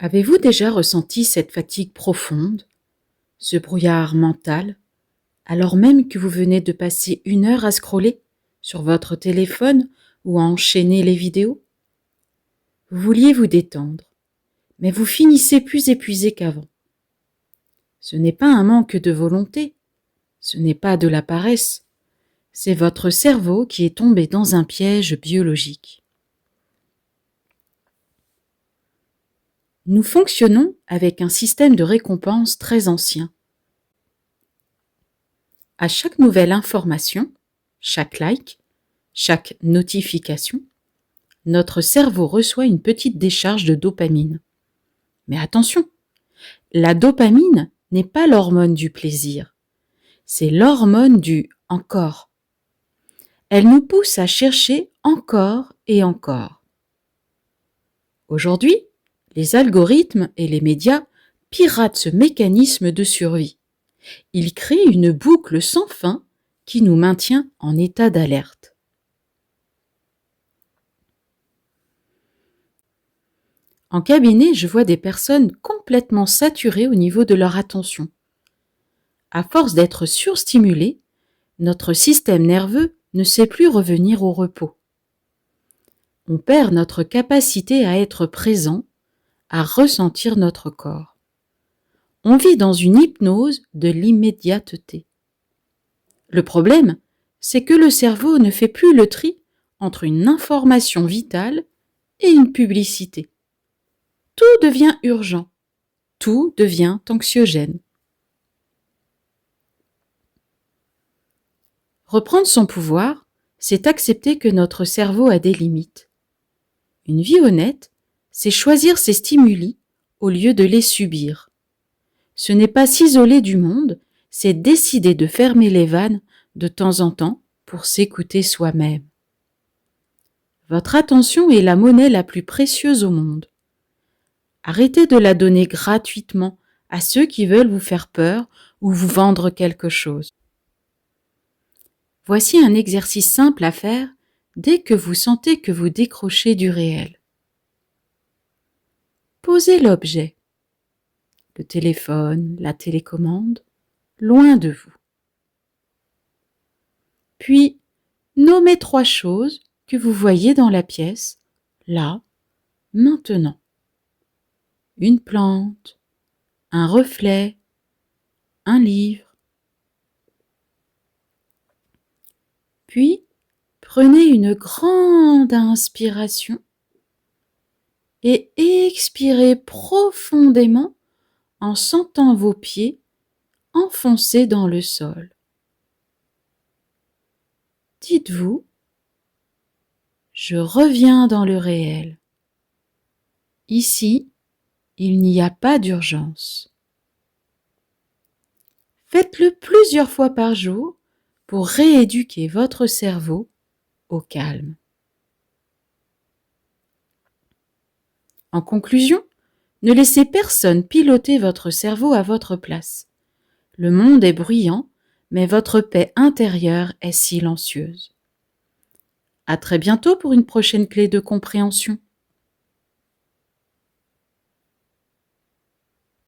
Avez-vous déjà ressenti cette fatigue profonde, ce brouillard mental, alors même que vous venez de passer 1 heure à scroller sur votre téléphone ou à enchaîner les vidéos? Vous vouliez vous détendre, mais vous finissez plus épuisé qu'avant. Ce n'est pas un manque de volonté, ce n'est pas de la paresse, c'est votre cerveau qui est tombé dans un piège biologique. Nous fonctionnons avec un système de récompense très ancien. À chaque nouvelle information, chaque like, chaque notification, notre cerveau reçoit une petite décharge de dopamine. Mais attention, la dopamine n'est pas l'hormone du plaisir, c'est l'hormone du « encore ». Elle nous pousse à chercher encore et encore. Aujourd'hui, les algorithmes et les médias piratent ce mécanisme de survie. Ils créent une boucle sans fin qui nous maintient en état d'alerte. En cabinet, je vois des personnes complètement saturées au niveau de leur attention. À force d'être surstimulées, notre système nerveux ne sait plus revenir au repos. On perd notre capacité à être présent, à ressentir notre corps. On vit dans une hypnose de l'immédiateté. Le problème, c'est que le cerveau ne fait plus le tri entre une information vitale et une publicité. Tout devient urgent, tout devient anxiogène. Reprendre son pouvoir, c'est accepter que notre cerveau a des limites. Une vie honnête, c'est choisir ses stimuli au lieu de les subir. Ce n'est pas s'isoler du monde, c'est décider de fermer les vannes de temps en temps pour s'écouter soi-même. Votre attention est la monnaie la plus précieuse au monde. Arrêtez de la donner gratuitement à ceux qui veulent vous faire peur ou vous vendre quelque chose. Voici un exercice simple à faire dès que vous sentez que vous décrochez du réel. Posez l'objet, le téléphone, la télécommande, loin de vous. Puis, nommez 3 choses que vous voyez dans la pièce, là, maintenant. Une plante, un reflet, un livre. Puis, prenez une grande inspiration et expirez profondément en sentant vos pieds enfoncés dans le sol. Dites-vous, je reviens dans le réel. Ici, il n'y a pas d'urgence. Faites-le plusieurs fois par jour pour rééduquer votre cerveau au calme. En conclusion, ne laissez personne piloter votre cerveau à votre place. Le monde est bruyant, mais votre paix intérieure est silencieuse. À très bientôt pour une prochaine clé de compréhension.